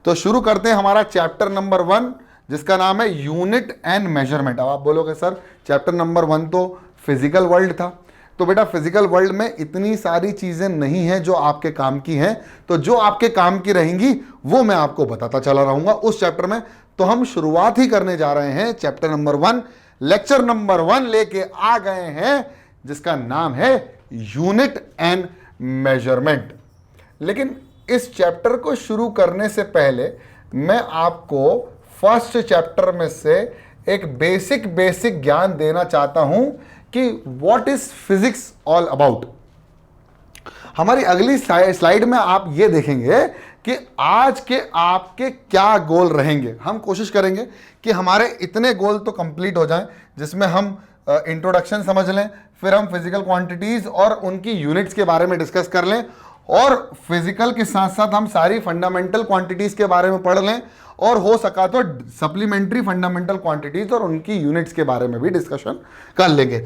तो शुरू करते हैं हमारा चैप्टर नंबर 1 जिसका नाम है यूनिट एंड मेजरमेंट। अब आप बोलोगे सर चैप्टर नंबर 1 तो फिजिकल वर्ल्ड था। तो बेटा फिजिकल वर्ल्ड में इतनी सारी चीजें नहीं हैं जो आपके काम की हैं, तो जो आपके काम की रहेंगी वो मैं आपको बताता चला रहूंगा उस चैप्टर में। तो हम शुरुआत ही करने जा रहे हैं चैप्टर नंबर 1, लेक्चर नंबर 1 लेके आ गए हैं जिसका नाम है यूनिट एंड मेजरमेंट। लेकिन इस चैप्टर को शुरू करने से पहले मैं आपको फर्स्ट चैप्टर में से एक बेसिक ज्ञान देना चाहता हूं कि what is physics all about. हमारी अगली स्लाइड में आप ये देखेंगे कि आज के आपके क्या गोल रहेंगे। हम कोशिश करेंगे कि हमारे इतने गोल तो कंप्लीट हो जाएं जिसमें हम इंट्रोडक्शन समझ लें, फिर हम फिजिकल क्वांटिटीज और उनकी यूनिट्स के बारे में डिस्कस कर लें, और फिजिकल के साथ साथ हम सारी फंडामेंटल क्वांटिटीज के बारे में पढ़ लें, और हो सका तो सप्लीमेंट्री फंडामेंटल क्वांटिटीज और उनकी यूनिट्स के बारे में भी डिस्कशन कर लेंगे।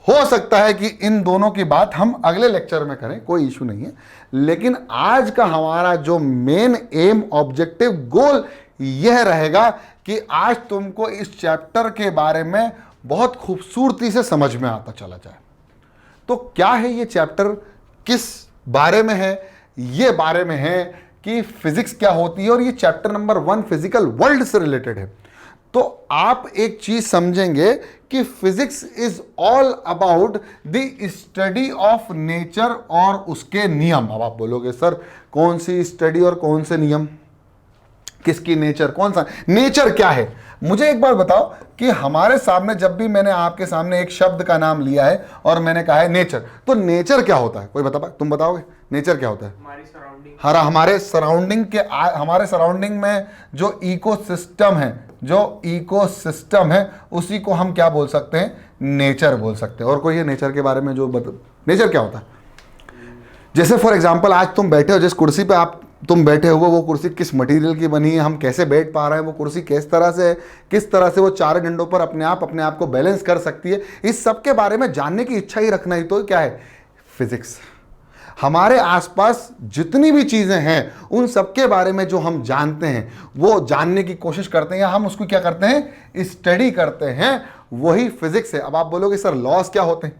हो सकता है कि इन दोनों की बात हम अगले लेक्चर में करें, कोई इशू नहीं है। लेकिन आज का हमारा जो मेन एम ऑब्जेक्टिव गोल यह रहेगा कि आज तुमको इस चैप्टर के बारे में बहुत खूबसूरती से समझ में आता चला जाए। तो क्या है ये चैप्टर, किस बारे में है? ये बारे में है कि फिजिक्स क्या होती है, और ये चैप्टर नंबर 1 फिजिकल वर्ल्ड से रिलेटेड है। तो आप एक चीज समझेंगे कि physics is all about the study of nature और उसके नियम। अब आप बोलोगे सर कौन सी स्टडी और कौन से नियम, किसकी नेचर, कौन सा नेचर क्या है? मुझे एक बार बताओ कि हमारे सामने जब भी मैंने आपके सामने एक शब्द का नाम लिया है और मैंने कहा है नेचर, तो नेचर क्या होता है? कोई तुम बताओगे नेचर क्या होता है? हमारे सराउंडिंग में जो इकोसिस्टम है उसी को हम क्या बोल सकते हैं? नेचर बोल सकते हैं। और कोई है नेचर के बारे में जो नेचर क्या होता है? जैसे फॉर एग्जांपल आज तुम बैठे हो, जिस कुर्सी पे तुम बैठे हो वो कुर्सी किस मटेरियल की बनी है, हम कैसे बैठ पा रहे हैं, वो कुर्सी किस तरह से वो चार डंडों पर अपने आप को बैलेंस कर सकती है, इस सब के बारे में जानने की इच्छा ही रखना ही तो क्या है? फिजिक्स। हमारे आसपास जितनी भी चीजें हैं उन सब के बारे में जो हम जानते हैं, वो जानने की कोशिश करते हैं, या हम उसको क्या करते हैं? स्टडी करते हैं, वही फिजिक्स है। अब आप बोलोगे सर लॉज क्या होते हैं?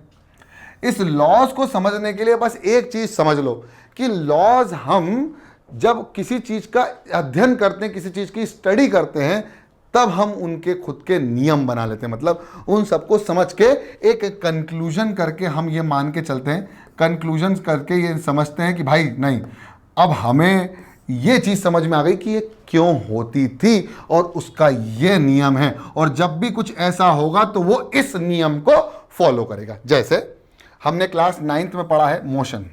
इस लॉज को समझने के लिए बस एक चीज समझ लो कि लॉज, हम जब किसी चीज का अध्ययन करते हैं, किसी चीज की स्टडी करते हैं, तब हम उनके खुद के नियम बना लेते हैं। मतलब उन सबको समझ के एक कंक्लूजन करके हम ये मान के चलते हैं, कंक्लूजन करके ये समझते हैं कि भाई नहीं, अब हमें ये चीज समझ में आ गई कि ये क्यों होती थी और उसका ये नियम है, और जब भी कुछ ऐसा होगा तो वो इस नियम को फॉलो करेगा। जैसे हमने क्लास 9th में पढ़ा है मोशन।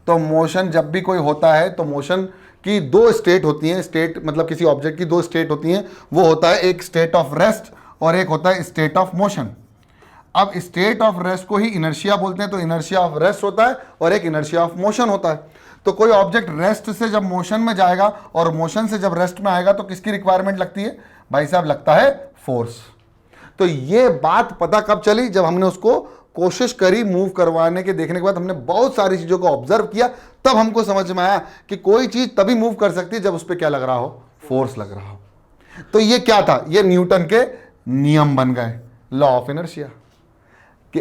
तो मोशन जब भी कोई होता है तो मोशन की 2 स्टेट होती हैं। स्टेट मतलब किसी ऑब्जेक्ट की 2 स्टेट होती हैं। वो होता है एक स्टेट ऑफ रेस्ट और एक होता है स्टेट ऑफ मोशन। अब स्टेट ऑफ रेस्ट को ही इनर्शिया बोलते हैं, तो इनर्शिया ऑफ रेस्ट होता है और एक इनर्शिया ऑफ मोशन होता है। तो कोई ऑब्जेक्ट रेस्ट से जब मोशन में जाएगा और मोशन से जब रेस्ट में आएगा तो किसकी रिक्वायरमेंट लगती है? भाई साहब लगता है फोर्स। तो ये बात पता कब चली? जब हमने उसको कोशिश करी मूव करवाने के, देखने के बाद हमने बहुत सारी चीजों को ऑब्जर्व किया, तब हमको समझ में आया कि कोई चीज तभी मूव कर सकती है जब उस पर क्या लग रहा हो? फोर्स लग रहा हो। तो ये क्या था? ये न्यूटन के नियम बन गए, लॉ ऑफ इनर्शिया। कि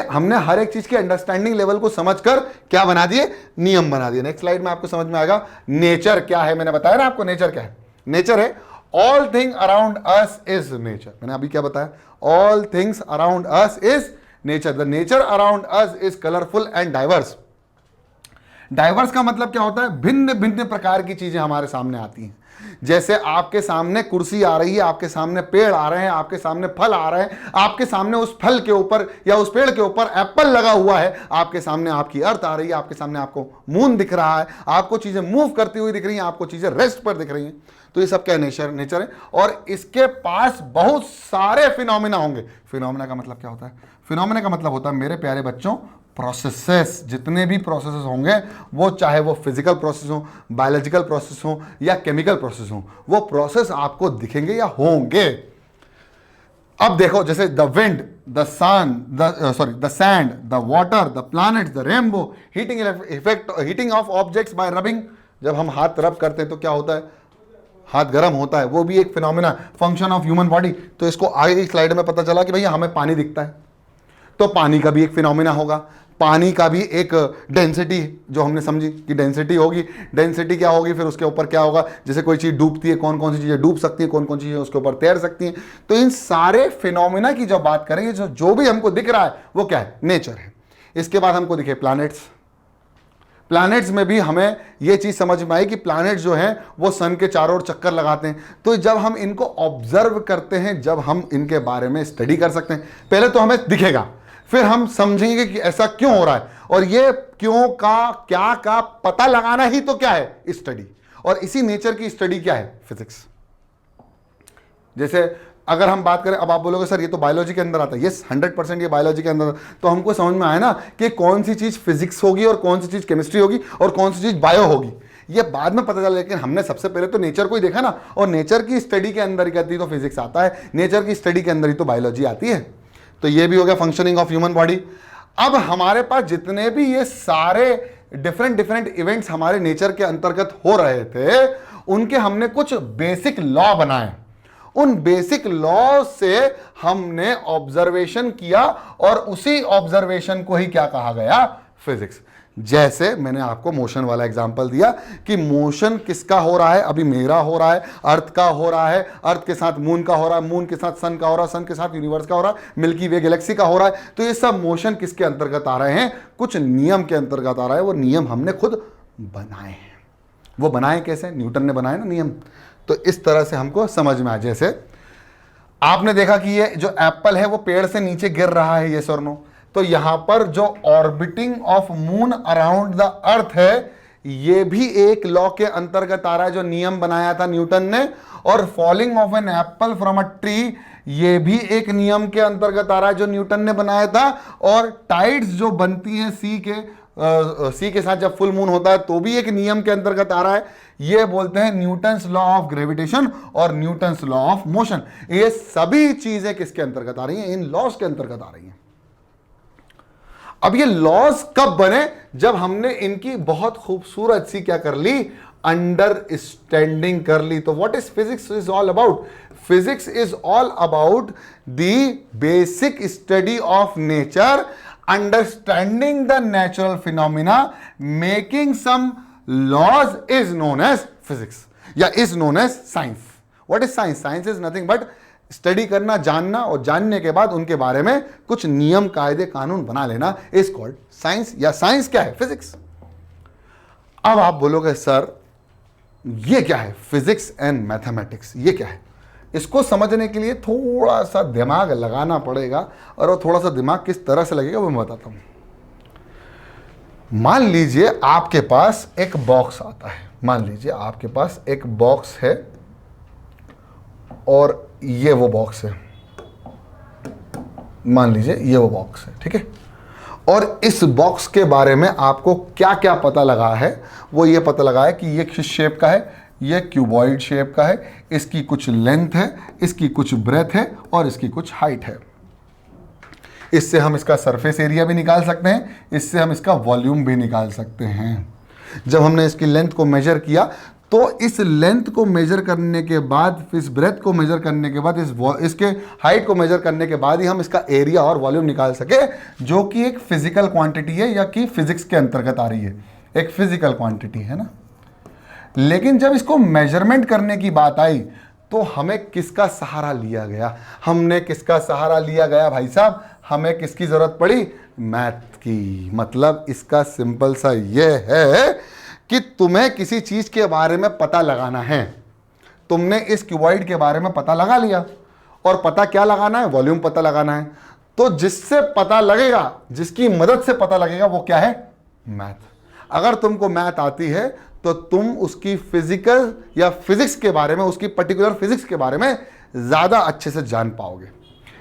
हमने हर एक चीज के अंडरस्टैंडिंग लेवल को समझकर क्या बना दिए? नियम बना दिए। नेक्स्ट स्लाइड में आपको समझ में आएगा नेचर क्या है। मैंने बताया ना आपको नेचर क्या है। नेचर है all thing around us is nature. मैंने अभी क्या बताया? All things around us is nature. The nature around us is colourful and diverse. Diverse का मतलब क्या होता है? भिन्न भिन्न प्रकार की चीजें हमारे सामने आती हैं। जैसे आपके सामने कुर्सी आ रही है, आपके सामने पेड़ आ रहे हैं, आपके सामने फल आ रहे हैं, आपके सामने उस फल के ऊपर या उस पेड़ के ऊपर एप्पल लगा हुआ है, आपके सामने आपकी अर्थ आ रही है, आपके सामने आपको मून दिख रहा है, आपको चीजें मूव करती हुई दिख रही हैं, आपको चीजें रेस्ट पर दिख रही हैं। तो ये सब क्या नेचर है। और इसके पास बहुत सारे फिनोमिना होंगे। फिनोमिना का मतलब क्या होता है? फिनोमिना का मतलब होता है मेरे प्यारे बच्चों प्रोसेसेस। जितने भी प्रोसेसेस होंगे, वो चाहे वो फिजिकल प्रोसेस हो, बायोलॉजिकल प्रोसेस हो या केमिकल प्रोसेस हो, वो प्रोसेस आपको दिखेंगे या होंगे। अब देखो, जैसे the wind, the sand, the water, the planets, the rainbow, heating of objects bye rubbing जब हम हाथ रब करते हैं तो क्या होता है, हाथ गर्म होता है, वो भी एक phenomena, function of human body. तो इसको आगे की स्लाइड में पता चला कि भैया हमें पानी दिखता है, तो पानी का भी एक फिनोमिना होगा, पानी का भी एक डेंसिटी जो हमने समझी कि डेंसिटी होगी। डेंसिटी क्या होगी, फिर उसके ऊपर क्या होगा, जैसे कोई चीज़ डूबती है, कौन कौन सी चीज़ें डूब सकती हैं, कौन कौन सी चीज़ें उसके ऊपर तैर सकती हैं। तो इन सारे फिनोमिना की जब बात करेंगे, जो भी हमको दिख रहा है वो क्या है, नेचर है। इसके बाद हमको दिखे प्लैनेट्स। प्लैनेट्स में भी हमें ये चीज़ समझ में आई कि प्लैनेट्स जो हैं वो सन के चारों ओर चक्कर लगाते हैं। तो जब हम इनको ऑब्जर्व करते हैं, जब हम इनके बारे में स्टडी कर सकते हैं, पहले तो हमें दिखेगा, फिर हम समझेंगे कि ऐसा क्यों हो रहा है, और ये क्यों का क्या का पता लगाना ही तो क्या है, स्टडी। और इसी नेचर की स्टडी क्या है, फिजिक्स। जैसे अगर हम बात करें, अब आप बोलोगे सर ये तो बायोलॉजी के अंदर आता है, यस 100% ये बायोलॉजी के अंदर। तो हमको समझ में आया ना कि कौन सी चीज़ फिजिक्स होगी और कौन सी चीज़ केमिस्ट्री होगी और कौन सी चीज़ बायो होगी, ये बाद में पता चला। लेकिन हमने सबसे पहले तो नेचर को ही देखा ना, और नेचर की स्टडी के अंदर कहती है तो फिजिक्स आता है, नेचर की स्टडी के अंदर ही तो बायोलॉजी आती है। तो ये भी हो गया फंक्शनिंग ऑफ ह्यूमन बॉडी। अब हमारे पास जितने भी ये सारे डिफरेंट इवेंट्स हमारे नेचर के अंतर्गत हो रहे थे, उनके हमने कुछ बेसिक लॉ बनाए। उन बेसिक लॉ से हमने ऑब्जर्वेशन किया, और उसी ऑब्जर्वेशन को ही क्या कहा गया, फिजिक्स। जैसे मैंने आपको मोशन वाला एग्जांपल दिया कि मोशन किसका हो रहा है, अभी मेरा हो रहा है, अर्थ का हो रहा है, अर्थ के साथ मून का हो रहा है, मून के साथ सन का हो रहा है, सन के साथ यूनिवर्स का हो रहा है, मिल्की वे गैलेक्सी का हो रहा है। तो ये सब मोशन किसके अंतर्गत आ रहे हैं, कुछ नियम के अंतर्गत आ रहा है। वो नियम हमने खुद बनाए हैं। वो बनाए कैसे, न्यूटन ने बनाए ना नियम। तो इस तरह से हमको समझ में आया। जैसे आपने देखा कि ये जो एप्पल है वो पेड़ से नीचे गिर रहा है, यस और नो। तो यहां पर जो orbiting of moon around the earth है, ये भी एक लॉ के अंतर्गत आ रहा है जो नियम बनाया था न्यूटन ने। और falling of an apple from a tree, ये भी एक नियम के अंतर्गत आ रहा है जो न्यूटन ने बनाया था। और टाइड्स जो बनती हैं सी के साथ जब फुल मून होता है, तो भी एक नियम के अंतर्गत आ रहा है। ये बोलते हैं न्यूटन्स लॉ ऑफ ग्रेविटेशन और न्यूटन्स लॉ ऑफ मोशन। ये सभी चीजें किसके अंतर्गत आ रही हैं, इन लॉज के अंतर्गत आ रही हैं। अब ये लॉज कब बने, जब हमने इनकी बहुत खूबसूरत सी क्या कर ली, अंडरस्टैंडिंग कर ली। तो what is physics is all about, physics is all about the basic study of nature, understanding the natural phenomena, making some laws is known as physics या is known as science. What is science? Science is nothing but study करना, जानना, और जानने के बाद उनके बारे में कुछ नियम कायदे कानून बना लेना is called science। या साइंस क्या है, फिजिक्स। अब आप बोलोगे सर ये क्या है, फिजिक्स एंड मैथमेटिक्स, ये क्या है। इसको समझने के लिए थोड़ा सा दिमाग लगाना पड़ेगा, और वो थोड़ा सा दिमाग किस तरह से लगेगा वो मैं बताता हूं। मान लीजिए आपके पास एक बॉक्स आता है, मान लीजिए आपके पास एक बॉक्स है, और ये वो बॉक्स है, मान लीजिए ये वो बॉक्स है, ठीक है। और इस बॉक्स के बारे में आपको क्या क्या पता लगा है, वो ये पता लगा है कि ये किस शेप का है, ये क्यूबॉइड शेप का है, इसकी कुछ लेंथ है, इसकी कुछ ब्रेथ है, और इसकी कुछ हाइट है। इससे हम इसका सरफेस एरिया भी निकाल सकते हैं, इससे हम इसका वॉल्यूम भी निकाल सकते हैं। जब हमने इसकी लेंथ को मेजर किया, तो इस लेंथ को मेजर करने के बाद, इस ब्रेथ को मेजर करने के बाद, इसके हाइट को मेजर करने के बाद ही हम इसका एरिया और वॉल्यूम निकाल सके, जो कि एक फिजिकल क्वांटिटी है, या कि फिजिक्स के अंतर्गत आ रही है, एक फिजिकल क्वांटिटी है ना। लेकिन जब इसको मेजरमेंट करने की बात आई, तो हमें किसका सहारा लिया गया, हमने किसका सहारा लिया गया भाई साहब, हमें किसकी जरूरत पड़ी, मैथ की। मतलब इसका सिंपल सा ये है कि तुम्हें किसी चीज के बारे में पता लगाना है, तुमने इस क्यूबॉइड के बारे में पता लगा लिया, और पता क्या लगाना है, वॉल्यूम पता लगाना है। तो जिससे पता लगेगा, जिसकी मदद से पता लगेगा, वो क्या है, मैथ। अगर तुमको मैथ आती है तो तुम उसकी फिजिकल या फिजिक्स के बारे में, उसकी पर्टिकुलर फिजिक्स के बारे में ज्यादा अच्छे से जान पाओगे।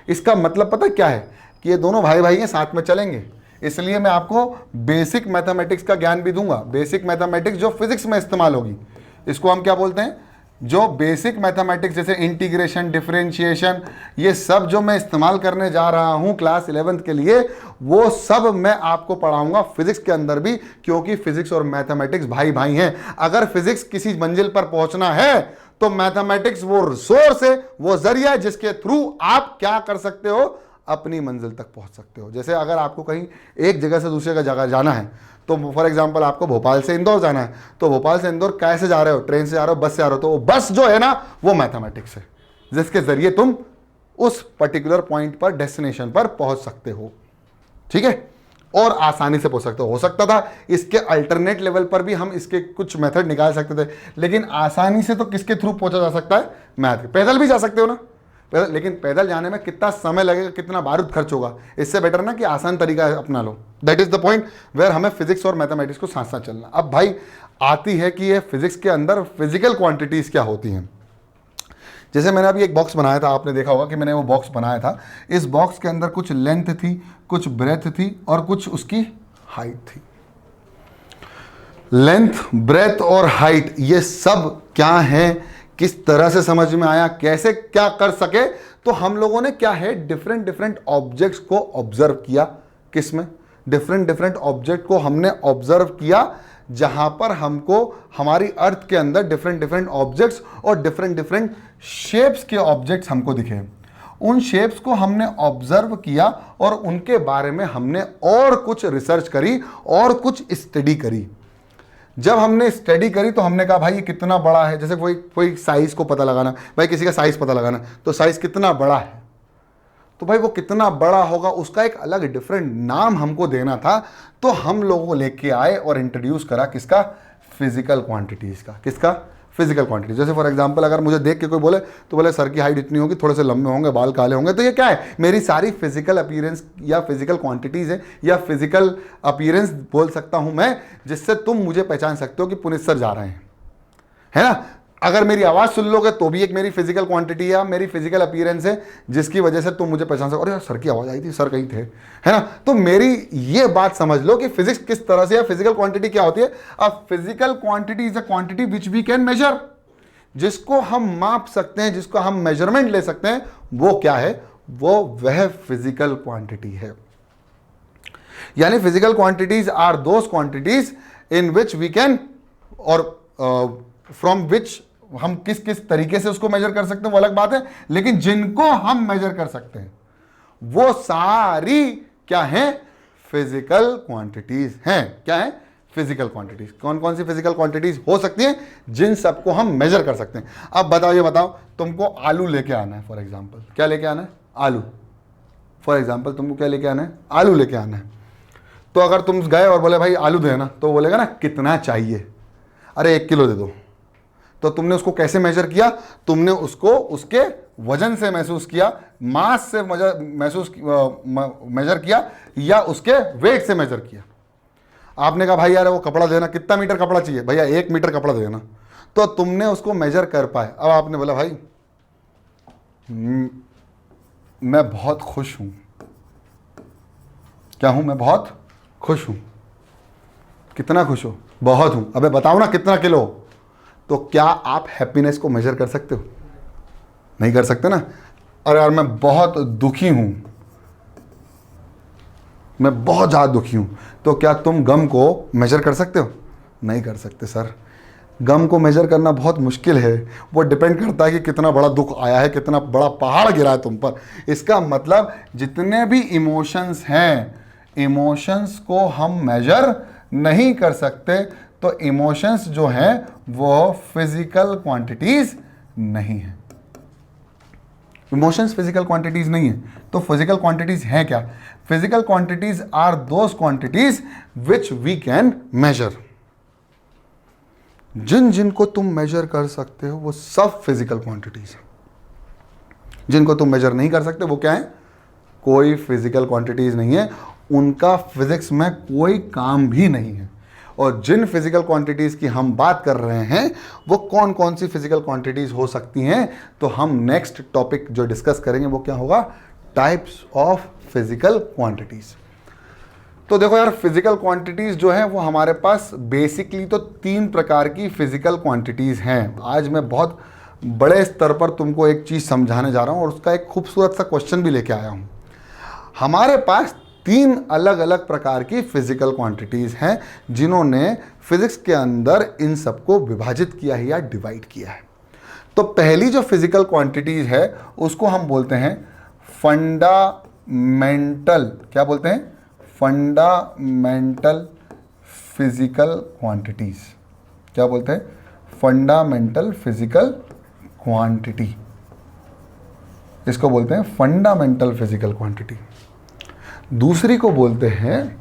इसका मतलब पता क्या है कि ये दोनों भाई भाई हैं, साथ में चलेंगे। इसलिए मैं आपको बेसिक मैथमेटिक्स का ज्ञान भी दूंगा, बेसिक मैथमेटिक्स जो फिजिक्स में इस्तेमाल होगी। इसको हम क्या बोलते हैं, जो बेसिक मैथमेटिक्स जैसे इंटीग्रेशन, डिफरेंशिएशन, ये सब जो मैं इस्तेमाल करने जा रहा हूं क्लास 11th के लिए, वो सब मैं आपको पढ़ाऊंगा फिजिक्स के अंदर भी, क्योंकि फिजिक्स और मैथमेटिक्स भाई भाई हैं। अगर फिजिक्स किसी मंजिल पर पहुंचना है तो मैथमेटिक्स वो सोर्स है, वो जरिया है जिसके थ्रू आप क्या कर सकते हो, अपनी मंजिल तक पहुंच सकते हो। जैसे अगर आपको कहीं एक जगह से दूसरे जगह जाना है, तो फॉर एग्जांपल आपको भोपाल से इंदौर जाना है, तो भोपाल से इंदौर कैसे जा रहे हो, ट्रेन से जा रहे हो, बस से जा रहे हो, तो वो बस जो है ना वो मैथमेटिक्स है, जिसके जरिए तुम उस पर्टिकुलर पॉइंट पर, डेस्टिनेशन पर पहुंच सकते हो। ठीक है, और आसानी से पहुंच सकते हो सकता था इसके अल्टरनेट लेवल पर भी हम इसके कुछ मेथड निकाल सकते थे, लेकिन आसानी से तो किसके थ्रू पहुंचा जा सकता है, मैथ। पैदल भी जा सकते हो ना, लेकिन पैदल जाने में कितना समय लगेगा, कितना बारूद खर्च होगा, इससे बेटर ना कि आसान तरीका अपना लो। That is the point where हमें फिजिक्स और मैथमेटिक्स को साथ साथ चलना। अब भाई आती है कि ये फिजिक्स के अंदर फिजिकल क्वांटिटीज क्या होती हैं। जैसे मैंने अभी एक बॉक्स बनाया था, आपने देखा होगा कि मैंने वो बॉक्स बनाया था। इस बॉक्स के अंदर कुछ लेंथ थी, कुछ ब्रेथ थी और कुछ उसकी हाइट थी। लेंथ, ब्रेथ और हाइट ये सब क्या है, किस तरह से समझ में आया, कैसे क्या कर सके, तो हम लोगों ने क्या है, डिफरेंट डिफरेंट ऑब्जेक्ट्स को ऑब्जर्व किया। किसमें, डिफरेंट डिफरेंट ऑब्जेक्ट को हमने ऑब्जर्व किया, जहां पर हमको हमारी अर्थ के अंदर डिफरेंट डिफरेंट ऑब्जेक्ट्स और डिफरेंट डिफरेंट शेप्स के ऑब्जेक्ट्स हमको दिखे। उन शेप्स को हमने ऑब्जर्व किया और उनके बारे में हमने और कुछ रिसर्च करी और कुछ स्टडी करी। जब हमने स्टडी करी तो हमने कहा भाई ये कितना बड़ा है, जैसे कोई साइज को पता लगाना, भाई किसी का साइज पता लगाना, तो साइज कितना बड़ा है, तो भाई वो कितना बड़ा होगा उसका एक अलग डिफरेंट नाम हमको देना था। तो हम लोगों को लेके आए और इंट्रोड्यूस करा किसका, फिजिकल क्वांटिटीज का। किसका, फिजिकल क्वांटिटीज। जैसे फॉर एग्जांपल अगर मुझे देख के कोई बोले, तो बोले सर की हाइट इतनी होगी, थोड़े से लंबे होंगे, बाल काले होंगे, तो ये क्या है, मेरी सारी फिजिकल अपीयरेंस या फिजिकल क्वांटिटीज है, या फिजिकल अपीयरेंस बोल सकता हूं मैं, जिससे तुम मुझे पहचान सकते हो कि पुनीत सर जा रहे हैं, है ना। अगर मेरी आवाज सुन लोगे तो भी एक मेरी फिजिकल क्वांटिटी या मेरी फिजिकल अपीयरेंस है, जिसकी वजह से तुम मुझे पहचान सको, अरे यार सर की आवाज आई थी, सर कहीं थे, है ना। तो मेरी ये बात समझ लो कि फिजिक्स किस तरह से, या फिजिकल क्वांटिटी क्या होती है। अब physical quantity is a quantity which we can measure, जिसको हम माप सकते हैं, जिसको हम मेजरमेंट ले सकते हैं, वो क्या है, वो वह फिजिकल क्वांटिटी है। यानी physical quantities are those quantities in which we can, और फ्रॉम विच हम किस किस तरीके से उसको मेजर कर सकते हैं वो अलग बात है, लेकिन जिनको हम मेजर कर सकते हैं वो सारी क्या है, फिजिकल क्वांटिटीज हैं। क्या है, फिजिकल क्वांटिटीज। कौन कौन सी फिजिकल क्वांटिटीज हो सकती हैं, जिन सबको हम मेजर कर सकते हैं। अब बताओ, ये बताओ, तुमको आलू लेके आना है, फॉर एग्जांपल क्या लेके आना है, आलू। फॉर एग्जांपल तुमको क्या लेके आना है, आलू लेके आना है। तो अगर तुम गए और बोले भाई आलू देना, तो बोलेगा ना कितना चाहिए, अरे 1 किलो दे दो। तो तुमने उसको कैसे मेजर किया, तुमने उसको उसके वजन से महसूस किया, मास से मेजर किया, या उसके वेट से मेजर किया। आपने कहा भाई यार वो कपड़ा देना, कितना मीटर कपड़ा चाहिए, भैया 1 मीटर कपड़ा देना, तो तुमने उसको मेजर कर पाए। अब आपने बोला भाई मैं बहुत खुश हूं, क्या हूं, मैं बहुत खुश हूं। कितना खुश हो, बहुत हूं। अबे बताओ ना कितना किलो। तो क्या आप हैप्पीनेस को मेजर कर सकते हो, नहीं कर सकते ना। अरे यार मैं बहुत दुखी हूं, मैं बहुत ज़्यादा दुखी हूं, तो क्या तुम गम को मेजर कर सकते हो, नहीं कर सकते सर। गम को मेजर करना बहुत मुश्किल है, वो डिपेंड करता है कि कितना बड़ा दुख आया है, कितना बड़ा पहाड़ गिरा है तुम पर। इसका मतलब जितने भी इमोशंस हैं, इमोशंस को हम मेजर नहीं कर सकते। तो इमोशंस जो हैं वो फिजिकल क्वांटिटीज नहीं है। इमोशंस फिजिकल क्वांटिटीज नहीं है, तो फिजिकल क्वांटिटीज हैं क्या, physical quantities are those quantities which we can measure. जिन जिनको तुम मेजर कर सकते हो वो सब फिजिकल क्वांटिटीज है। जिनको तुम मेजर नहीं कर सकते वो क्या है, कोई फिजिकल क्वांटिटीज नहीं है, उनका फिजिक्स में कोई काम भी नहीं है। और जिन फिजिकल क्वांटिटीज की हम बात कर रहे हैं वो कौन कौन सी फिजिकल क्वांटिटीज हो सकती हैं, तो हम नेक्स्ट टॉपिक जो डिस्कस करेंगे वो क्या होगा, टाइप्स ऑफ फिजिकल क्वांटिटीज। तो देखो यार, फिजिकल क्वांटिटीज जो है वो हमारे पास बेसिकली तो 3 प्रकार की फिजिकल क्वांटिटीज हैं। आज मैं बहुत बड़े स्तर पर तुमको एक चीज़ समझाने जा रहा हूँ और उसका एक खूबसूरत सा क्वेश्चन भी लेके आया हूँ। हमारे पास 3 अलग अलग प्रकार की फिजिकल क्वांटिटीज हैं जिन्होंने फिजिक्स के अंदर इन सबको विभाजित किया है या डिवाइड किया है। तो पहली जो फिजिकल क्वांटिटीज है उसको हम बोलते हैं फंडामेंटल, क्या बोलते हैं? Fundamental physical quantities. क्या बोलते हैं? फंडामेंटल फिजिकल क्वांटिटी, इसको बोलते हैं फंडामेंटल फिजिकल क्वांटिटी। दूसरी को बोलते हैं,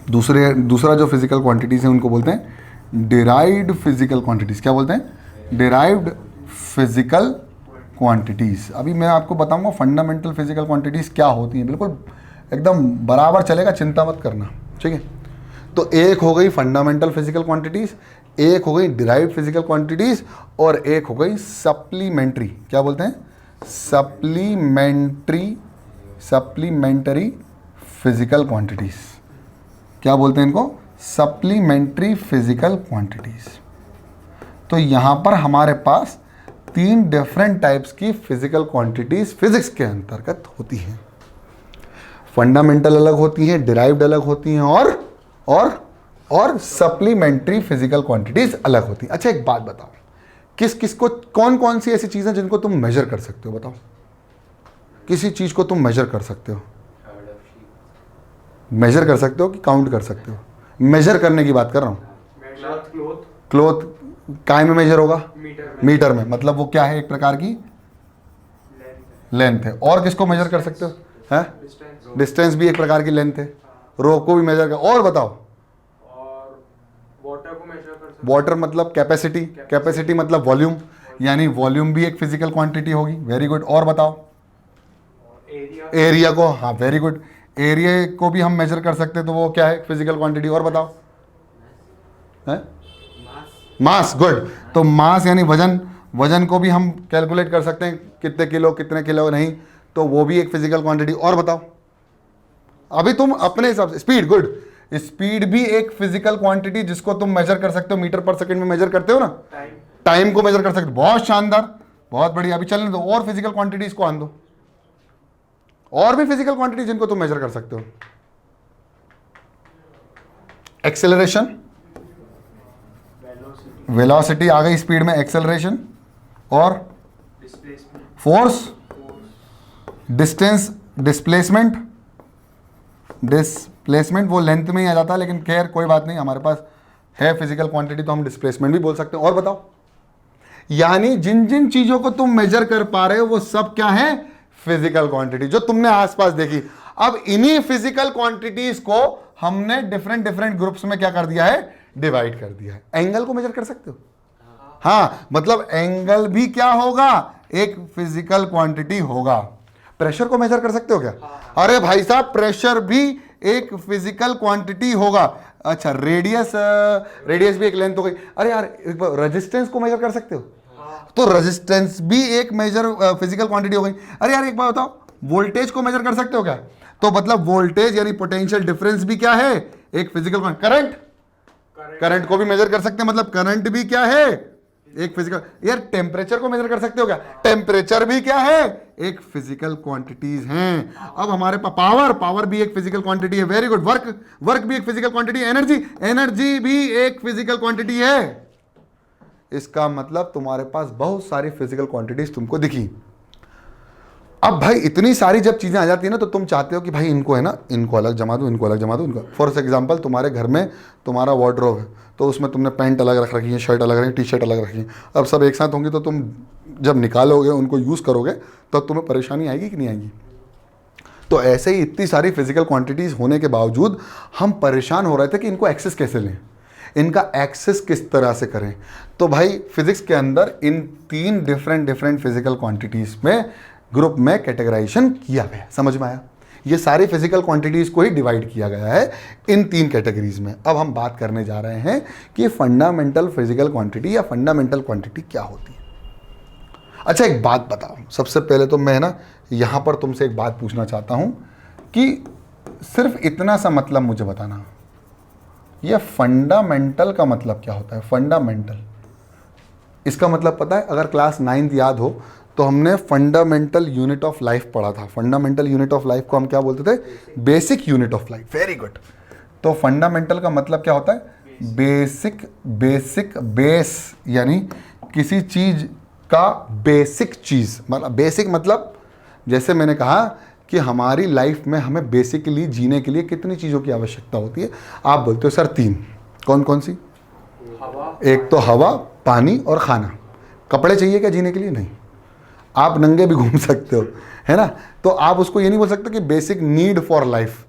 दूसरा जो फिजिकल क्वांटिटीज है उनको बोलते हैं डिराइव्ड फिजिकल क्वांटिटीज। क्या बोलते हैं? Derived physical quantities. अभी मैं आपको बताऊंगा फंडामेंटल फिजिकल क्वांटिटीज क्या होती हैं, बिल्कुल एकदम बराबर चलेगा, चिंता मत करना, ठीक है। तो एक हो गई फंडामेंटल फिजिकल क्वांटिटीज, एक हो गई डिराइव्ड फिजिकल क्वांटिटीज और एक हो गई सप्लीमेंट्री। क्या बोलते हैं? Supplementary physical quantities. क्या बोलते हैं इनको? Supplementary physical quantities. तो यहां पर हमारे पास 3 डिफरेंट टाइप्स की फिजिकल क्वांटिटीज फिजिक्स के अंतर्गत होती हैं। फंडामेंटल अलग होती हैं, डिराइव्ड अलग होती हैं और सप्लीमेंट्री फिजिकल क्वांटिटीज अलग होती हैं। अच्छा एक बात बताओ, किस किस को, कौन कौन सी ऐसी चीजें जिनको तुम मेजर कर सकते हो? बताओ, किसी चीज को तुम मेजर कर सकते हो? मेजर कर सकते हो कि काउंट कर सकते हो? मेजर करने की बात कर रहा हूं। क्लोथ काय में मेजर होगा? मीटर में। मतलब वो क्या है? एक प्रकार की लेंथ है। और किसको मेजर कर सकते हो? है डिस्टेंस भी एक प्रकार की लेंथ है। रोप को भी मेजर कर। और बताओ? वाटर को मेजर कर सकते। वाटर मतलब कैपेसिटी, कैपेसिटी मतलब वॉल्यूम, यानी वॉल्यूम भी एक फिजिकल क्वांटिटी होगी। Very good. और बताओ? एरिया को, हाँ वेरी गुड, एरिया को भी हम मेजर कर सकते हैं, तो वो क्या है? Physical quantity. और बताओ? है मास। गुड। तो मास यानी वजन, वजन को भी हम कैलकुलेट कर सकते हैं, कितने किलो कितने किलो नहीं, तो वो भी एक फिजिकल क्वांटिटी। और बताओ? अभी तुम अपने हिसाब से, स्पीड, गुड, स्पीड भी एक फिजिकल क्वांटिटी जिसको तुम मेजर कर सकते हो, मीटर पर सेकंड में मेजर करते हो ना। टाइम को मेजर कर सकते हो। बहुत शानदार, बहुत बढ़िया। अभी चलने दो, और फिजिकल क्वांटिटीज को आन दो, और भी फिजिकल क्वांटिटी जिनको तुम मेजर कर सकते हो। एक्सेलरेशन, वेलोसिटी आ गई स्पीड में, एक्सेलरेशन। और फोर्स, डिस्टेंस, डिस्प्लेसमेंट वो लेंथ में ही आ जाता है, लेकिन खैर कोई बात नहीं, हमारे पास है फिजिकल क्वांटिटी तो हम डिस्प्लेसमेंट भी बोल सकते हैं। और बताओ? यानी जिन जिन चीजों को तुम मेजर कर पा रहे हो वो सब क्या है? फिजिकल क्वांटिटी जो तुमने आसपास देखी। अब इन्हीं फिजिकल क्वांटिटीज को हमने डिफरेंट डिफरेंट ग्रुप्स में क्या कर दिया है? डिवाइड कर दिया है। एंगल को मेजर कर सकते हो? हाँ, मतलब एंगल भी क्या होगा? एक फिजिकल क्वांटिटी होगा। प्रेशर को मेजर कर सकते हो क्या? अरे भाई साहब, प्रेशर भी एक फिजिकल क्वांटिटी होगा। अच्छा, रेडियस भी एक लेंथ हो गई। अरे यार, रेजिस्टेंस को मेजर कर सकते हो? तो रेजिस्टेंस भी एक मेजर फिजिकल क्वांटिटी हो गई। अरे यार एक बात बताओ, वोल्टेज को मेजर कर सकते हो क्या? तो मतलब वोल्टेज यानी पोटेंशियल डिफरेंस भी क्या है? एक फिजिकल क्वांटिटी। करंट को भी मेजर कर सकते हैं, मतलब करंट भी क्या है? एक फिजिकल। यार टेम्परेचर को मेजर कर सकते हो क्या? टेम्परेचर भी क्या है? एक फिजिकल क्वांटिटीज हैं। अब हमारे पास पावर भी एक फिजिकल क्वांटिटी है। Very good. वर्क भी एक फिजिकल क्वांटिटी है। एनर्जी भी एक फिजिकल क्वांटिटी है। इसका मतलब तुम्हारे पास बहुत सारी फिजिकल क्वांटिटीज तुमको दिखी। अब भाई इतनी सारी जब चीजें आ जाती है ना, तो तुम चाहते हो कि भाई इनको है ना, इनको अलग जमा दो, इनको अलग जमा दो, इनको। फॉर एग्जांपल, तुम्हारे घर में तुम्हारा वार्डरोब है, तो उसमें तुमने पैंट अलग रख रखी है, शर्ट अलग रखी है, टी शर्ट अलग रखी है। अब सब एक साथ होंगे तो तुम जब निकालोगे, उनको यूज़ करोगे, तो तुम्हें परेशानी आएगी कि नहीं आएगी? तो ऐसे ही इतनी सारी फिजिकल क्वांटिटीज़ होने के बावजूद हम परेशान हो रहे थे कि इनको एक्सेस कैसे लें, इनका एक्सेस किस तरह से करें। तो भाई फिजिक्स के अंदर इन 3 डिफरेंट फिजिकल क्वांटिटीज़ में ग्रुप में कैटेगराइजेशन किया गया। समझ में आया? ये सारी फिजिकल क्वांटिटीज़ को ही डिवाइड किया गया है इन 3 कैटेगरीज में। अब हम बात करने जा रहे हैं कि फंडामेंटल फिजिकल क्वांटिटी या फंडामेंटल क्वांटिटी क्या होती है। अच्छा एक बात बताओ, सबसे पहले तो मैं ना यहाँ पर तुमसे एक बात पूछना चाहता हूँ कि सिर्फ इतना सा मतलब मुझे बताना, ये फंडामेंटल का मतलब क्या होता है? फंडामेंटल, इसका मतलब पता है? अगर क्लास 9th याद हो तो हमने फंडामेंटल यूनिट ऑफ लाइफ पढ़ा था। फंडामेंटल यूनिट ऑफ लाइफ को हम क्या बोलते थे? Basic unit of life. Very good. तो फंडामेंटल का मतलब क्या होता है? बेसिक, बेसिक, बेस यानी किसी चीज का बेसिक चीज, मतलब बेसिक मतलब जैसे मैंने कहा कि हमारी लाइफ में हमें बेसिकली जीने के लिए कितनी चीज़ों की आवश्यकता होती है? आप बोलते हो सर 3। कौन कौन सी? एक तो हवा, पानी और खाना। कपड़े चाहिए क्या जीने के लिए? नहीं, आप नंगे भी घूम सकते हो, है ना? तो आप उसको ये नहीं बोल सकते कि बेसिक नीड फॉर लाइफ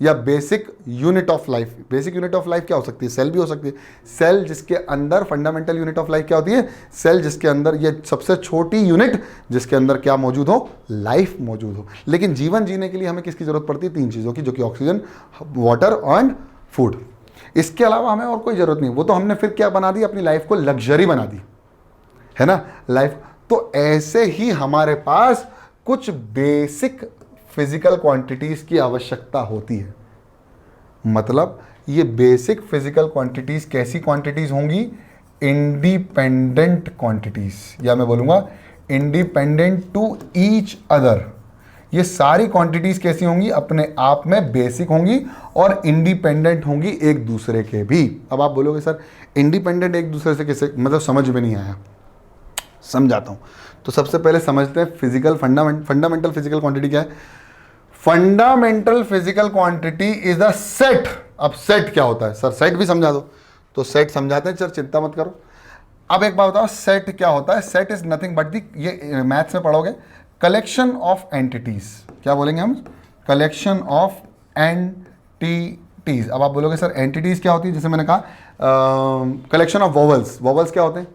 या basic unit of life. Basic unit of life क्या हो सकती है? सेल भी हो सकती है। सेल जिसके अंदर, फंडामेंटल यूनिट ऑफ लाइफ क्या होती है? सेल जिसके अंदर, ये सबसे छोटी यूनिट जिसके अंदर क्या मौजूद हो? लाइफ मौजूद हो। लेकिन जीवन जीने के लिए हमें किसकी जरूरत पड़ती है? 3 चीज़ों की, जो कि ऑक्सीजन, वाटर एंड फूड। इसके अलावा हमें और कोई जरूरत नहीं। वो तो हमने फिर क्या बना दी? अपनी लाइफ को लग्जरी बना दी, है ना? लाइफ तो ऐसे ही हमारे पास कुछ बेसिक फिजिकल क्वांटिटीज की आवश्यकता होती है। मतलब ये बेसिक फिजिकल क्वांटिटीज कैसी क्वांटिटीज होंगी? इंडिपेंडेंट क्वांटिटीज, या मैं बोलूंगा इंडिपेंडेंट टू ईच अदर। ये सारी क्वांटिटीज कैसी होंगी? अपने आप में बेसिक होंगी और इंडिपेंडेंट होंगी एक दूसरे के भी। अब आप बोलोगे सर इंडिपेंडेंट एक दूसरे से कैसे, मतलब समझ में नहीं आया। समझाता हूं। तो सबसे पहले समझते हैं फिजिकल फंडामेंटल फिजिकल क्वांटिटी क्या है। Fundamental physical quantity is the set. अब सेट क्या होता है? सर सेट भी समझा दो। तो सेट समझाते हैं, सर चिंता मत करो। अब एक बात बताओ, सेट क्या होता है? Set is nothing but the, ये मैथ्स में पढ़ोगे, कलेक्शन ऑफ एंटिटीज। क्या बोलेंगे हम? Collection of entities. अब आप बोलोगे सर एंटिटीज क्या होती है? जैसे मैंने कहा कलेक्शन ऑफ वोवल्स। वोवल्स क्या होते हैं?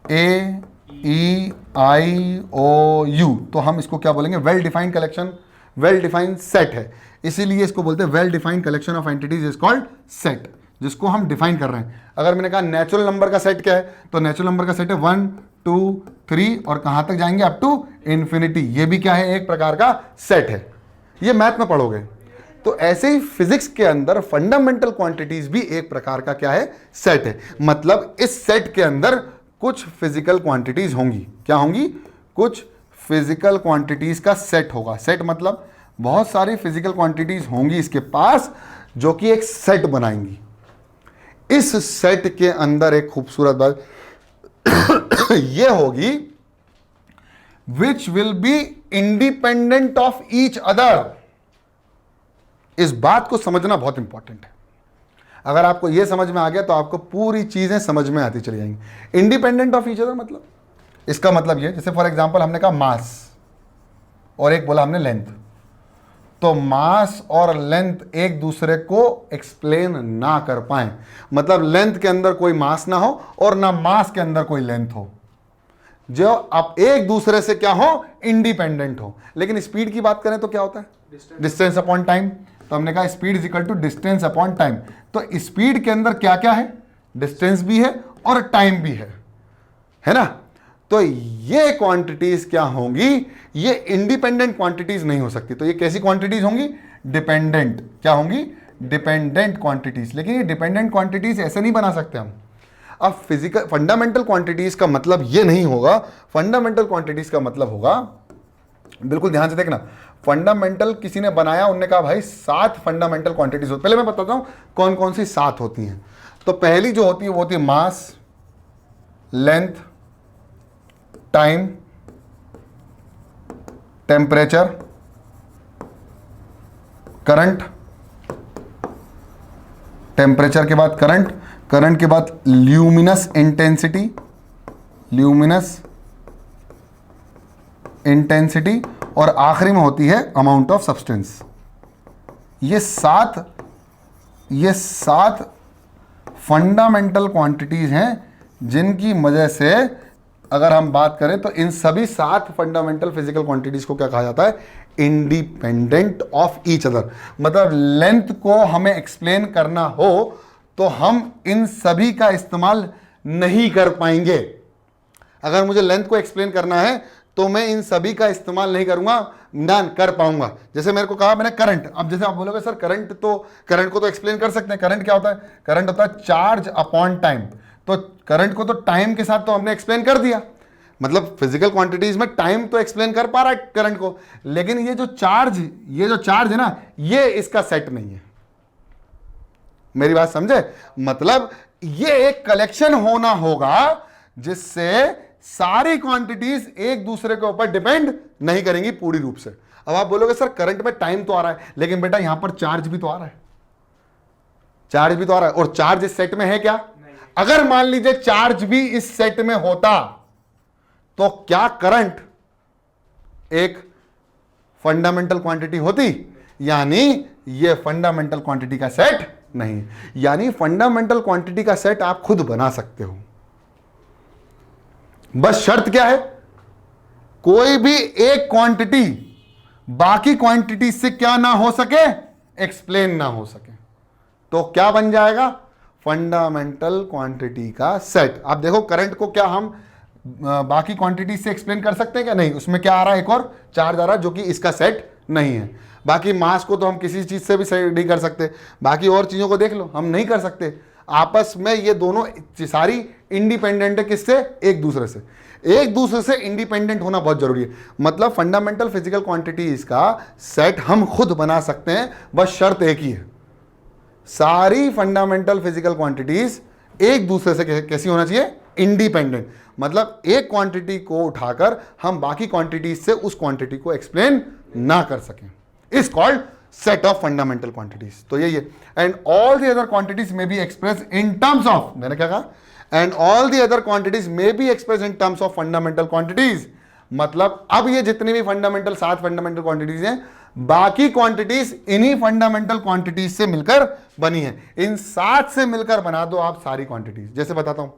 ए, ई, आई, ओ, यू। तो हम इसको क्या बोलेंगे? Well defined collection, well defined set है। इसीलिए इसको बोलते हैं well defined collection of entities is called set, जिसको हम डिफाइन कर रहे हैं। अगर मैंने कहा नेचुरल नंबर का सेट क्या है, तो नेचुरल नंबर का सेट है 1, 2, 3 और कहां तक जाएंगे? Up to infinity. ये भी क्या है? एक प्रकार का सेट है। ये मैथ में पढ़ोगे। तो ऐसे ही फिजिक्स के अंदर फंडामेंटल क्वांटिटीज भी एक प्रकार का क्या है? सेट है। मतलब इस सेट के अंदर कुछ फिजिकल क्वांटिटीज होंगी। क्या होंगी? कुछ फिजिकल क्वांटिटीज का सेट होगा। सेट मतलब बहुत सारी फिजिकल क्वांटिटीज होंगी इसके पास, जो कि एक सेट बनाएंगी। इस सेट के अंदर एक खूबसूरत बात यह होगी, which will be independent of each other. इस बात को समझना बहुत इंपॉर्टेंट है। अगर आपको यह समझ में आ गया तो आपको पूरी चीजें समझ में आती चली जाएंगी। इंडिपेंडेंट ऑफ ईच अदर मतलब, इसका मतलब यह, जैसे फॉर एग्जांपल हमने कहा मास और एक बोला हमने लेंथ। तो मास और लेंथ एक दूसरे को एक्सप्लेन ना कर पाए, मतलब लेंथ के अंदर कोई मास ना हो और ना मास के अंदर कोई लेंथ हो, जो आप एक दूसरे से क्या हो? इंडिपेंडेंट हो। लेकिन स्पीड की बात करें तो क्या होता है? Distance upon time. तो हमने कहा speed is equal to distance upon time. तो स्पीड के अंदर क्या क्या है? डिस्टेंस भी है और टाइम भी है ना? तो ये क्वांटिटीज क्या होंगी? ये इंडिपेंडेंट क्वांटिटीज नहीं हो सकती। तो ये कैसी क्वांटिटीज होंगी? डिपेंडेंट। क्या होंगी? Dependent quantities. लेकिन ये डिपेंडेंट क्वांटिटीज ऐसे नहीं बना सकते हम। अब फिजिकल फंडामेंटल क्वांटिटीज का मतलब ये नहीं होगा। फंडामेंटल क्वांटिटीज का मतलब होगा, बिल्कुल ध्यान से देखना, फंडामेंटल किसी ने बनाया, उन्होंने कहा भाई 7 फंडामेंटल क्वांटिटीज होती। पहले मैं बताता हूं कौन कौन सी 7 होती हैं। तो पहली जो होती है वो होती है mass, length, time, temperature, current. Temperature के बाद करंट, करंट के बाद ल्यूमिनस इंटेंसिटी, ल्यूमिनस इंटेंसिटी, और आखिरी में होती है अमाउंट ऑफ सब्सटेंस। ये सात फंडामेंटल क्वांटिटीज हैं जिनकी वजह से अगर हम बात करें तो इन सभी 7 फंडामेंटल फिजिकल क्वांटिटीज को क्या कहा जाता है? Independent of each other. मतलब लेंथ को हमें एक्सप्लेन करना हो तो हम इन सभी का इस्तेमाल नहीं कर पाएंगे। अगर मुझे लेंथ को एक्सप्लेन करना है तो मैं इन सभी का इस्तेमाल नहीं करूंगा, ना कर पाऊंगा। जैसे मेरे को कहा मैंने करंट, अब जैसे आप बोलोगे सर करंट को तो एक्सप्लेन कर सकते हैं। करंट क्या होता है? करंट होता है चार्ज अपॉन टाइम। तो करंट को तो टाइम के साथ तो हमने एक्सप्लेन कर दिया, मतलब फिजिकल क्वांटिटीज में टाइम तो एक्सप्लेन कर पा रहा है करंट को, लेकिन ये जो चार्ज है ना, ये इसका सेट नहीं है। मेरी बात समझे? मतलब ये एक कलेक्शन होना होगा जिससे सारी क्वांटिटीज एक दूसरे के ऊपर डिपेंड नहीं करेंगी पूरी रूप से। अब आप बोलोगे सर करंट में टाइम तो आ रहा है, लेकिन बेटा यहां पर चार्ज भी तो आ रहा है, चार्ज भी तो आ रहा है, और चार्ज इस सेट में है क्या? अगर मान लीजिए चार्ज भी इस सेट में होता तो क्या करंट एक फंडामेंटल क्वांटिटी होती? यानी ये फंडामेंटल क्वांटिटी का सेट नहीं। यानी फंडामेंटल क्वांटिटी का सेट आप खुद बना सकते हो, बस शर्त क्या है? कोई भी एक क्वांटिटी बाकी क्वांटिटी से क्या ना हो सके? एक्सप्लेन ना हो सके। तो क्या बन जाएगा? फंडामेंटल क्वांटिटी का सेट। आप देखो करंट को क्या हम बाकी क्वांटिटी से एक्सप्लेन कर सकते हैं क्या? नहीं। उसमें क्या आ रहा है? एक और चार्ज आ रहा है जो कि इसका सेट नहीं है। बाकी मास को तो हम किसी चीज से भी नहीं कर सकते, बाकी और चीजों को देख लो, हम नहीं कर सकते। आपस में ये दोनों सारी इंडिपेंडेंट है, किससे? एक दूसरे से। एक दूसरे से इंडिपेंडेंट होना बहुत जरूरी है। मतलब फंडामेंटल फिजिकल क्वांटिटीज का सेट हम खुद बना सकते हैं, बस शर्त एक ही है, सारी फंडामेंटल फिजिकल क्वांटिटीज एक दूसरे से कैसी होना चाहिए? इंडिपेंडेंट। मतलब एक क्वांटिटी को उठाकर हम बाकी क्वांटिटीज से उस क्वांटिटी को एक्सप्लेन ना कर सकें, is called set of fundamental quantities. तो यही है। And all the other quantities may be express in terms of, मैंने क्या कहा? And all the other quantities may be express in terms of fundamental quantities. मतलब अब ये जितनी भी फंडामेंटल 7 फंडामेंटल क्वांटिटीज हैं, बाकी क्वांटिटीज इन्हीं फंडामेंटल क्वांटिटीज से मिलकर बनी है। इन 7 से मिलकर बना दो आप सारी क्वांटिटीज। जैसे बताता हूं,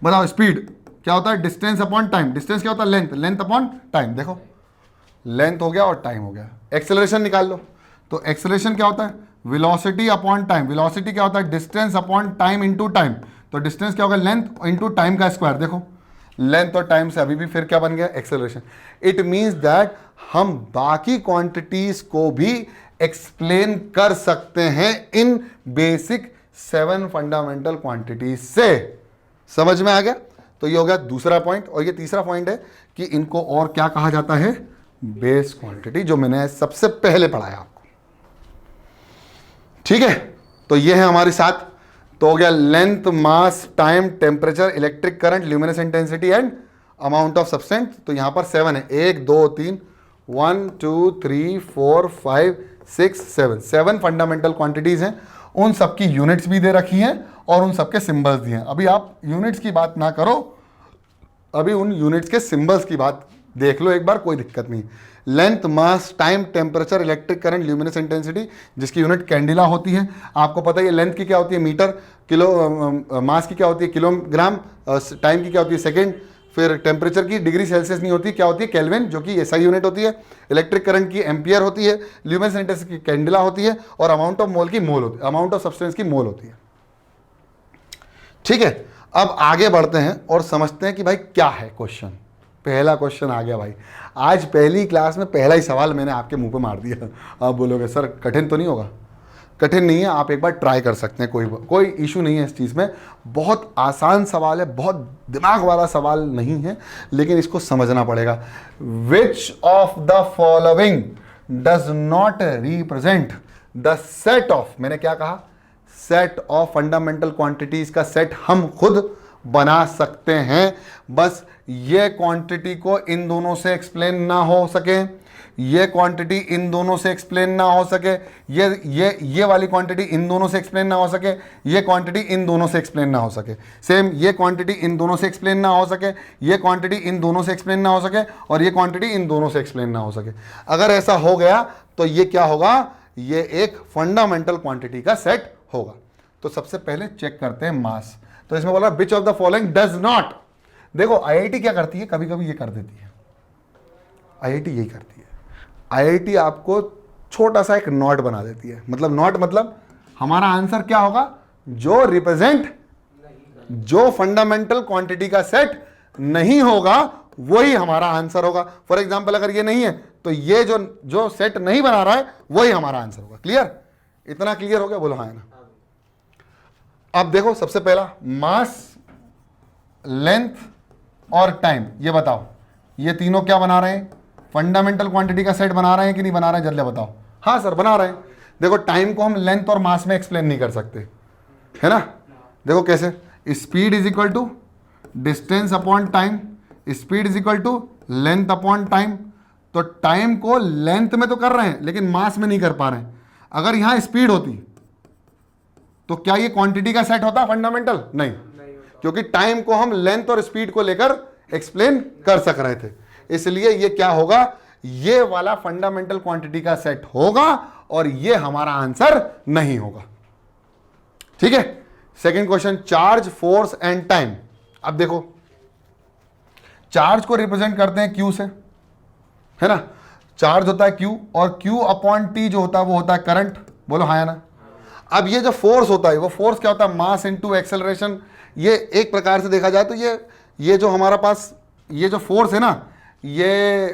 बताओ स्पीड क्या होता है? Distance upon time. डिस्टेंस क्या होता है? लेंथ। Length upon time. देखो लेंथ हो गया और टाइम हो गया। एक्सेलरेशन निकाल लो, तो एक्सेलरेशन क्या होता है? Velocity upon time. वेलोसिटी क्या होता है? Distance upon time into time. तो डिस्टेंस क्या होगा? लेंथ इनटू टाइम का स्क्वायर। देखो लेंथ और टाइम से अभी भी फिर क्या बन गया? एक्सेलरेशन। इट मींस दैट हम बाकी क्वांटिटीज को भी एक्सप्लेन कर सकते हैं इन बेसिक 7 फंडामेंटल क्वांटिटीज से। समझ में आ गया? तो ये हो गया दूसरा पॉइंट। और ये तीसरा पॉइंट है कि इनको और क्या कहा जाता है? बेस क्वांटिटी, जो मैंने सबसे पहले पढ़ाया आपको। ठीक है, तो ये है हमारी 7। तो हो गया length, mass, time, temperature, electric current, luminous intensity and amount of substance. तो यहां पर 7 है। 1 2 3 1 2 3 4 5 6 7 7 फंडामेंटल क्वांटिटीज हैं। उन सबकी यूनिट्स भी दे रखी हैं और उन सबके सिंबल्स दिए हैं। अभी आप यूनिट्स की बात ना करो, अभी उन यूनिट्स के सिंबल्स की बात देख लो एक बार, कोई दिक्कत नहीं। Length, mass, time, temperature, electric current, luminous intensity, जिसकी यूनिट कैंडिला होती है। आपको पता है लेंथ की क्या होती है? मीटर। किलो, मास की क्या होती है? किलोग्राम। टाइम की क्या होती है? सेकेंड। फिर टेम्परेचर की डिग्री सेल्सियस नहीं होती, क्या होती है? केल्विन, जो कि एसआई यूनिट होती है। इलेक्ट्रिक करंट की एम्पियर होती है। ल्यूमिनेस इंटेंसिटी की कैंडिला होती है। और अमाउंट ऑफ मोल की मोल होती है, अमाउंट ऑफ सब्सटेंस की मोल होती है। ठीक है, अब आगे बढ़ते हैं और समझते हैं कि भाई क्या है क्वेश्चन। पहला क्वेश्चन आ गया भाई। आज पहली क्लास में पहला ही सवाल मैंने आपके मुंह पे मार दिया। आप बोलोगे सर कठिन तो नहीं होगा? कठिन नहीं है, आप एक बार ट्राई कर सकते हैं, कोई इशू नहीं है इस चीज़ में। बहुत आसान सवाल है, बहुत दिमाग वाला सवाल नहीं है, लेकिन इसको समझना पड़ेगा। Which of the following does not represent the set of, मैंने क्या कहा? सेट ऑफ फंडामेंटल क्वांटिटीज का सेट हम खुद बना सकते हैं। बस ये क्वांटिटी को इन दोनों से एक्सप्लेन ना हो सके, ये क्वांटिटी इन दोनों से एक्सप्लेन ना हो सके, ये वाली क्वांटिटी इन दोनों से एक्सप्लेन ना हो सके, ये क्वांटिटी इन दोनों से एक्सप्लेन ना हो सके, सेम ये क्वांटिटी इन दोनों से एक्सप्लेन ना हो सके, ये क्वांटिटी इन दोनों से एक्सप्लेन ना हो सके, और ये क्वांटिटी इन दोनों से एक्सप्लेन ना हो सके। अगर ऐसा हो गया तो ये क्या होगा? ये एक फंडामेंटल क्वांटिटी का सेट होगा। तो सबसे पहले चेक करते हैं मास। तो इसमें बोला which of the following does not. देखो आईआईटी क्या करती है, कभी कभी ये कर देती है, आईआईटी यही करती है। आईआईटी आपको छोटा सा एक नॉट बना देती है। मतलब नॉट मतलब हमारा आंसर क्या होगा? जो रिप्रेजेंट, जो फंडामेंटल क्वांटिटी का सेट नहीं होगा वही हमारा आंसर होगा। फॉर एग्जाम्पल अगर ये नहीं है तो ये जो सेट नहीं बना रहा है वही हमारा आंसर होगा। क्लियर? इतना क्लियर हो गया? बोलो हाँ है ना। अब देखो सबसे पहला मास, लेंथ और टाइम, ये बताओ ये तीनों क्या बना रहे हैं? फंडामेंटल क्वांटिटी का सेट बना रहे हैं कि नहीं बना रहे हैं? जल्दी बताओ। हाँ सर बना रहे हैं। देखो टाइम को हम लेंथ और मास में एक्सप्लेन नहीं कर सकते, है ना। देखो कैसे, speed is equal to distance upon time, speed is equal to length upon time. तो टाइम को लेंथ में तो कर रहे हैं लेकिन मास में नहीं कर पा रहे हैं। अगर यहां स्पीड होती तो क्या ये क्वांटिटी का सेट होता फंडामेंटल? नहीं, क्योंकि टाइम को हम लेंथ और स्पीड को लेकर एक्सप्लेन कर सक रहे थे। इसलिए ये क्या होगा? ये वाला फंडामेंटल क्वांटिटी का सेट होगा और ये हमारा आंसर नहीं होगा। ठीक है। Second question, charge, force and time. अब देखो चार्ज को रिप्रेजेंट करते हैं क्यू से, है ना। चार्ज होता है क्यू और क्यू अपॉन टी जो होता है वो होता है करंट। बोलो हाँ या ना। अब ये जो फोर्स होता है वो फोर्स क्या होता है? Mass into acceleration. ये एक प्रकार से देखा जाए तो ये जो हमारा पास ये जो फोर्स है ना, ये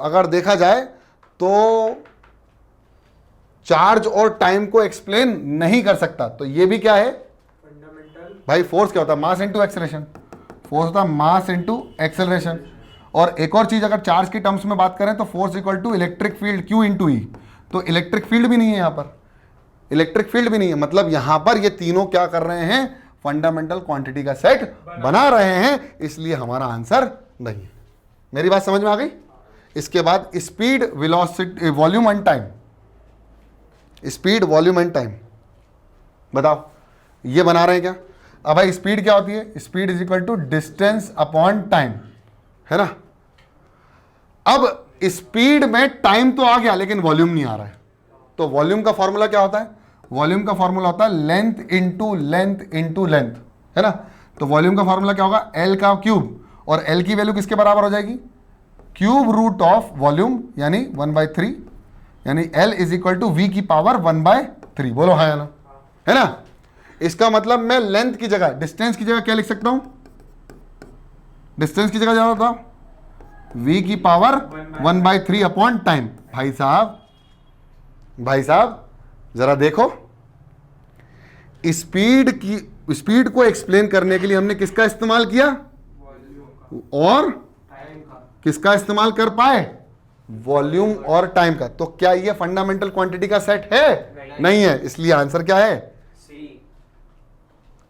अगर देखा जाए तो चार्ज और टाइम को एक्सप्लेन नहीं कर सकता। तो ये भी क्या है फंडामेंटल? भाई फोर्स क्या होता है? Mass into acceleration. फोर्स होता है मास इनटू एक्सेलरेशन। और एक और चीज, अगर चार्ज की टर्म्स में बात करें तो force equal to electric field q into E. तो इलेक्ट्रिक फील्ड भी नहीं है यहां पर, इलेक्ट्रिक फील्ड भी नहीं है। मतलब यहां पर ये तीनों क्या कर रहे हैं? फंडामेंटल क्वांटिटी का सेट बना रहे हैं, इसलिए हमारा आंसर नहीं है। मेरी बात समझ में आ गई? इसके बाद speed, velocity, volume and time. Speed, volume and time बताओ ये बना रहे हैं क्या? अब भाई स्पीड क्या होती है? Speed is equal to distance upon time, है ना। अब स्पीड में टाइम तो आ गया लेकिन वॉल्यूम नहीं आ रहा है। तो वॉल्यूम का फॉर्मूला क्या होता है? वॉल्यूम का फॉर्मूला होता है length into length into length, है ना। तो वॉल्यूम का फॉर्मूला क्या होगा? एल का क्यूब, और एल की वैल्यू किसके बराबर हो जाएगी? क्यूब रूट ऑफ वॉल्यूम यानी 1/3, यानी l is equal to v की पावर 1/3। बोलो हाँ या ना, है ना। इसका मतलब मैं लेंथ की जगह, डिस्टेंस की जगह क्या लिख सकता हूं? डिस्टेंस की जगह जाना था v की पावर 1/3 अपॉन टाइम। भाई साहब जरा देखो, स्पीड को एक्सप्लेन करने के लिए हमने किसका इस्तेमाल किया और किसका इस्तेमाल कर पाए? वॉल्यूम और टाइम का। तो क्या ये फंडामेंटल क्वांटिटी का सेट है? नहीं है, इसलिए आंसर क्या है?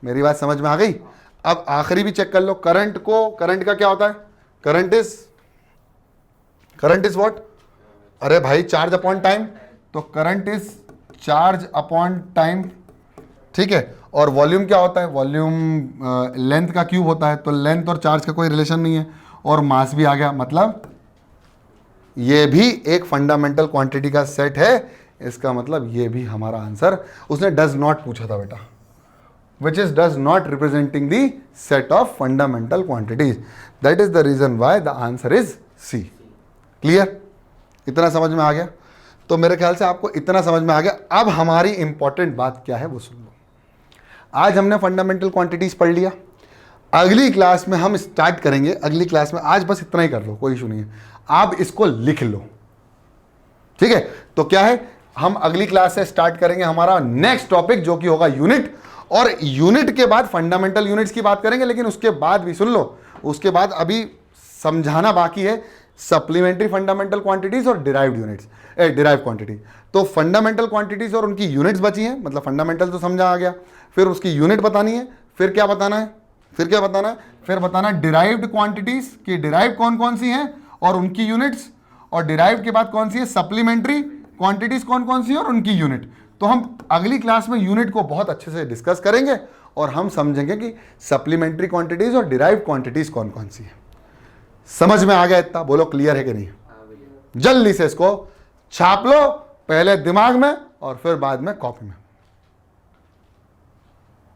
मेरी बात समझ में आ गई? अब आखिरी भी चेक कर लो। करंट का क्या होता है? Current is what? अरे भाई चार्ज अपॉन टाइम। तो current is charge upon time, ठीक है। और वॉल्यूम क्या होता है? वॉल्यूम लेंथ का क्यूब होता है। तो लेंथ और चार्ज का कोई रिलेशन नहीं है। और मास भी आ गया, मतलब ये भी एक फंडामेंटल क्वांटिटी का सेट है। इसका मतलब ये भी हमारा आंसर, उसने डज नॉट पूछा था बेटा, which is does not representing the set of fundamental quantities. That is the reason why the answer is C. Clear? इतना समझ में आ गया? तो मेरे ख्याल से आपको इतना समझ में आ गया। अब हमारी इंपॉर्टेंट बात क्या है वो सुन लो। आज हमने फंडामेंटल क्वांटिटीज पढ़ लिया। अगली क्लास में हम स्टार्ट करेंगे, अगली क्लास में, आज बस इतना ही कर लो, कोई इशू नहीं है। आप इसको लिख लो, ठीक है। तो क्या है, हम अगली क्लास से स्टार्ट करेंगे हमारा नेक्स्ट टॉपिक जो कि होगा यूनिट। और यूनिट के बाद फंडामेंटल यूनिट्स की बात करेंगे, लेकिन उसके बाद भी सुन लो, उसके बाद अभी समझाना बाकी है सप्लीमेंट्री फंडामेंटल क्वांटिटीज और डिराइव्ड यूनिट्स, डिराइव क्वांटिटी। तो फंडामेंटल क्वांटिटीज और उनकी यूनिट्स बची हैं, मतलब फंडामेंटल तो समझा आ गया, फिर उसकी यूनिट बतानी है, फिर क्या बताना है, फिर बताना डिराइव्ड क्वांटिटीज की डिराइव कौन कौन सी हैं और उनकी यूनिट्स, और डिराइव के बाद कौन सी है सप्लीमेंट्री क्वांटिटीज कौन कौन सी है और उनकी यूनिट। तो हम अगली क्लास में यूनिट को बहुत अच्छे से डिस्कस करेंगे और हम समझेंगे कि सप्लीमेंट्री क्वांटिटीज और डिराइव क्वांटिटीज कौन कौन सी है। समझ में आ गया इतना? बोलो क्लियर है कि नहीं? जल्दी से इसको छाप लो, पहले दिमाग में और फिर बाद में कॉपी में।